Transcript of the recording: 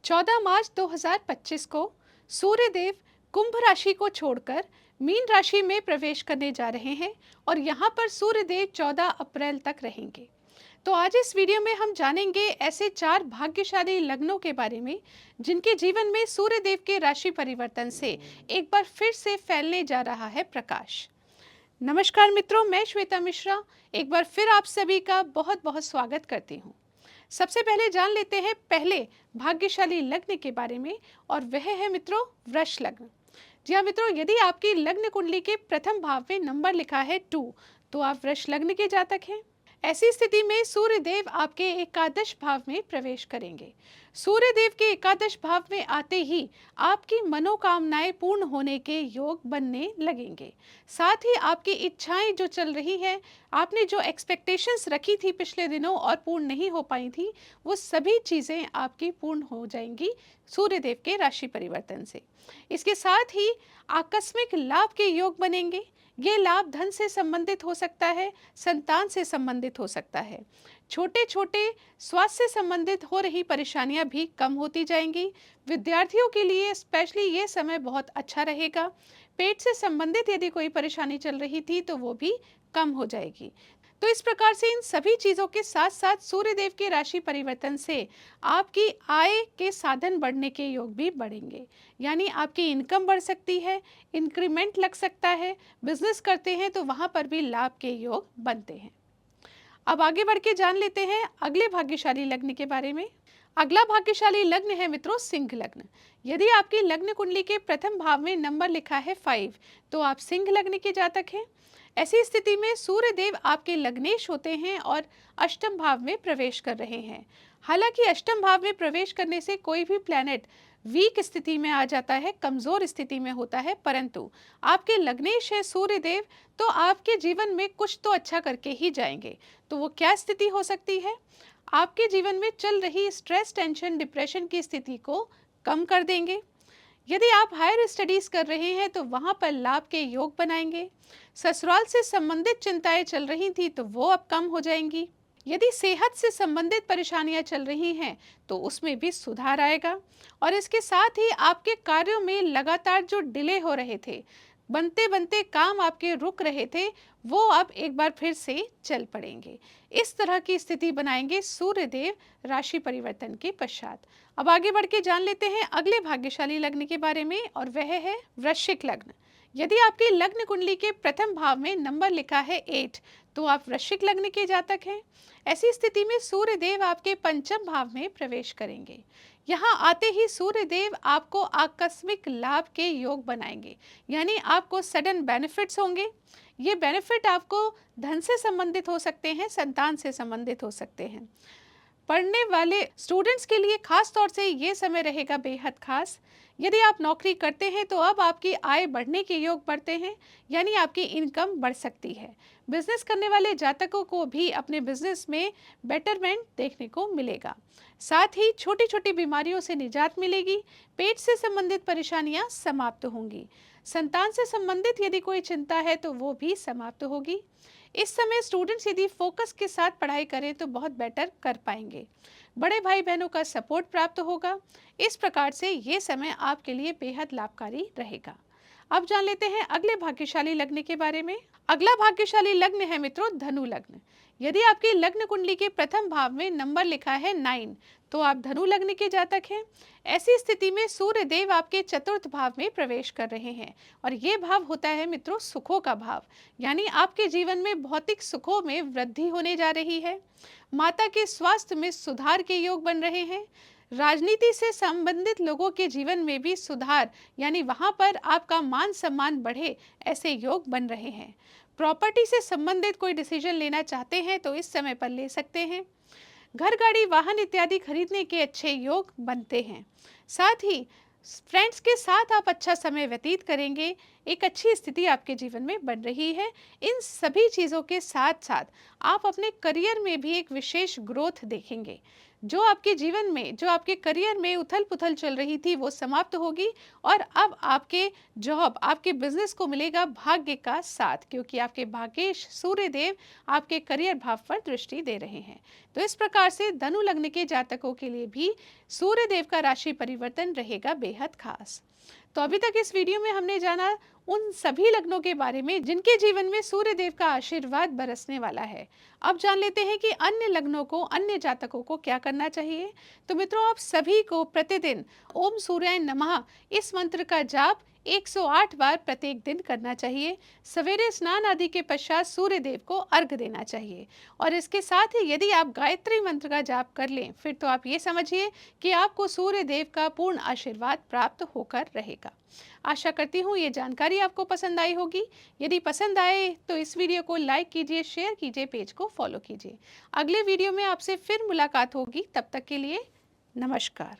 14 मार्च 2025 को सूर्यदेव कुंभ राशि को छोड़कर मीन राशि में प्रवेश करने जा रहे हैं और यहाँ पर सूर्यदेव 14 अप्रैल तक रहेंगे। तो आज इस वीडियो में हम जानेंगे ऐसे 4 भाग्यशाली लग्नों के बारे में जिनके जीवन में सूर्यदेव के राशि परिवर्तन से एक बार फिर से फैलने जा रहा है प्रकाश। नमस्कार मित्रों, मैं श्वेता मिश्रा एक बार फिर आप सभी का बहुत बहुत स्वागत करती हूँ। सबसे पहले जान लेते हैं पहले भाग्यशाली लग्न के बारे में और वह है मित्रों वृष लग्न। जी हाँ मित्रों, यदि आपकी लग्न कुंडली के प्रथम भाव में नंबर लिखा है 2 तो आप वृष लग्न के जातक हैं। ऐसी स्थिति में सूर्यदेव आपके एकादश भाव में प्रवेश करेंगे। सूर्यदेव के एकादश भाव में आते ही आपकी मनोकामनाएं पूर्ण होने के योग बनने लगेंगे। साथ ही आपकी इच्छाएं जो चल रही हैं, आपने जो एक्सपेक्टेशंस रखी थी पिछले दिनों और पूर्ण नहीं हो पाई थी, वो सभी चीज़ें आपकी पूर्ण हो जाएंगी सूर्यदेव के राशि परिवर्तन से। इसके साथ ही आकस्मिक लाभ के योग बनेंगे। ये लाभ धन से संबंधित हो सकता है, संतान से संबंधित हो सकता है। छोटे छोटे स्वास्थ्य से संबंधित हो रही परेशानियां भी कम होती जाएंगी। विद्यार्थियों के लिए स्पेशली ये समय बहुत अच्छा रहेगा। पेट से संबंधित यदि कोई परेशानी चल रही थी तो वो भी कम हो जाएगी। तो इस प्रकार से इन सभी चीज़ों के साथ साथ सूर्यदेव के राशि परिवर्तन से आपकी आय के साधन बढ़ने के योग भी बढ़ेंगे। यानी आपकी इनकम बढ़ सकती है, इंक्रीमेंट लग सकता है, बिजनेस करते हैं तो वहाँ पर भी लाभ के योग बनते हैं। अब आगे बढ़ के जान लेते हैं अगले भाग्यशाली लग्न के बारे में। अगला भाग्यशाली लग्न है मित्रों सिंह लग्न। यदि आपकी लग्न कुंडली के प्रथम भाव में नंबर लिखा है 5 तो आप सिंह लग्न के जातक हैं। ऐसी स्थिति में सूर्यदेव आपके लग्नेश होते हैं और अष्टम भाव में प्रवेश कर रहे हैं। हालांकि अष्टम भाव में प्रवेश करने से कोई भी प्लैनेट वीक स्थिति में आ जाता है, कमजोर स्थिति में होता है, परंतु आपके लग्नेश है सूर्यदेव तो आपके जीवन में कुछ तो अच्छा करके ही जाएंगे। तो वो क्या स्थिति हो सकती है? आपके जीवन में चल रही स्ट्रेस, टेंशन, डिप्रेशन की स्थिति को कम कर देंगे। यदि आप हायर स्टडीज कर रहे हैं तो वहां पर लाभ के योग बनाएंगे। ससुराल से संबंधित चिंताएं चल रही थी तो वो अब कम हो जाएंगी। यदि सेहत से संबंधित परेशानियां चल रही हैं तो उसमें भी सुधार आएगा। और इसके साथ ही आपके कार्यों में लगातार जो डिले हो रहे थे, बनते बनते काम आपके रुक रहे थे, वो अब एक बार फिर से चल पड़ेंगे। इस तरह की स्थिति बनाएंगे सूर्यदेव राशि परिवर्तन के पश्चात। अब आगे बढ़ के जान लेते हैं अगले भाग्यशाली लग्न के बारे में और वह है वृश्चिक लग्न। यदि आपकी लग्न कुंडली के प्रथम भाव में नंबर लिखा है 8 तो आप वृश्चिक लग्न के जातक हैं। ऐसी स्थिति में सूर्यदेव आपके पंचम भाव में प्रवेश करेंगे। यहाँ आते ही सूर्यदेव आपको आकस्मिक लाभ के योग बनाएंगे, यानी आपको सडन बेनिफिट्स होंगे। ये बेनिफिट आपको धन से संबंधित हो सकते हैं, संतान से संबंधित हो सकते हैं। पढ़ने वाले स्टूडेंट्स के लिए खास तौर से ये समय रहेगा बेहद खास। यदि आप नौकरी करते हैं तो अब आपकी आय बढ़ने के योग बढ़ते हैं, यानी आपकी इनकम बढ़ सकती है। बिजनेस करने वाले जातकों को भी अपने बिजनेस में बेटरमेंट देखने को मिलेगा। साथ ही छोटी छोटी बीमारियों से निजात मिलेगी। पेट से संबंधित परेशानियां समाप्त होंगी। संतान से संबंधित यदि कोई चिंता है तो वो भी समाप्त होगी। इस समय स्टूडेंट्स यदि फोकस के साथ पढ़ाई करें तो बहुत बेटर कर पाएंगे। बड़े भाई बहनों का सपोर्ट प्राप्त होगा। इस प्रकार से ये समय आपके लिए बेहद लाभकारी रहेगा। अब जान लेते हैं अगले भाग्यशाली लग्न के बारे में। अगला भाग्यशाली लग्न है मित्रों धनु लग्न। यदि आपकी लग्न कुंडली के प्रथम भाव में नंबर लिखा है 9 तो आप धनु लग्न के जातक हैं। ऐसी स्थिति में सूर्यदेव आपके चतुर्थ भाव में प्रवेश कर रहे हैं और ये भाव होता है मित्रों सुखों का भाव, यानी आपके जीवन में भौतिक सुखों में वृद्धि होने जा रही है। माता के स्वास्थ्य में सुधार के योग बन रहे हैं। राजनीति से संबंधित लोगों के जीवन में भी सुधार, यानी वहां पर आपका मान सम्मान बढ़े, ऐसे योग बन रहे हैं। प्रॉपर्टी से संबंधित कोई डिसीजन लेना चाहते हैं तो इस समय पर ले सकते हैं। घर, गाड़ी, वाहन इत्यादि खरीदने के अच्छे योग बनते हैं। साथ ही फ्रेंड्स के साथ आप अच्छा समय व्यतीत करेंगे। एक अच्छी स्थिति आपके जीवन में बन रही है। इन सभी चीज़ों के साथ साथ आप अपने करियर में भी एक विशेष ग्रोथ देखेंगे। जो आपके जीवन में, जो आपके करियर में उथल-पुथल चल रही थी, वो समाप्त होगी और अब आपके जॉब, आपके बिज़नेस को मिलेगा भाग्य का साथ, क्योंकि आपके भाग्येश सूर्य देव आपके करियर भाव पर दृष्टि दे रहे हैं। तो इस प्रकार से धनु लग्न के जातकों के लिए भी सूर्य देव का राशि परिवर्तन रहेगा बेहद खास। तो अभी तक इस वीडियो में हमने जाना उन सभी लग्नों के बारे में जिनके जीवन में सूर्य देव का आशीर्वाद बरसने वाला है। अब जान लेते हैं कि अन्य लग्नों को, अन्य जातकों को क्या करना चाहिए। तो मित्रों, आप सभी को प्रतिदिन ओम सूर्याय नमः इस मंत्र का जाप 108 बार प्रत्येक दिन करना चाहिए। सवेरे स्नान आदि के पश्चात सूर्य देव को अर्घ देना चाहिए और इसके साथ ही यदि आप गायत्री मंत्र का जाप कर लें, फिर तो आप ये समझिए कि आपको सूर्य देव का पूर्ण आशीर्वाद प्राप्त होकर रहेगा। आशा करती हूँ ये जानकारी आपको पसंद आई होगी। यदि पसंद आए तो इस वीडियो को लाइक कीजिए, शेयर कीजिए, पेज को फॉलो कीजिए। अगले वीडियो में आपसे फिर मुलाकात होगी। तब तक के लिए नमस्कार।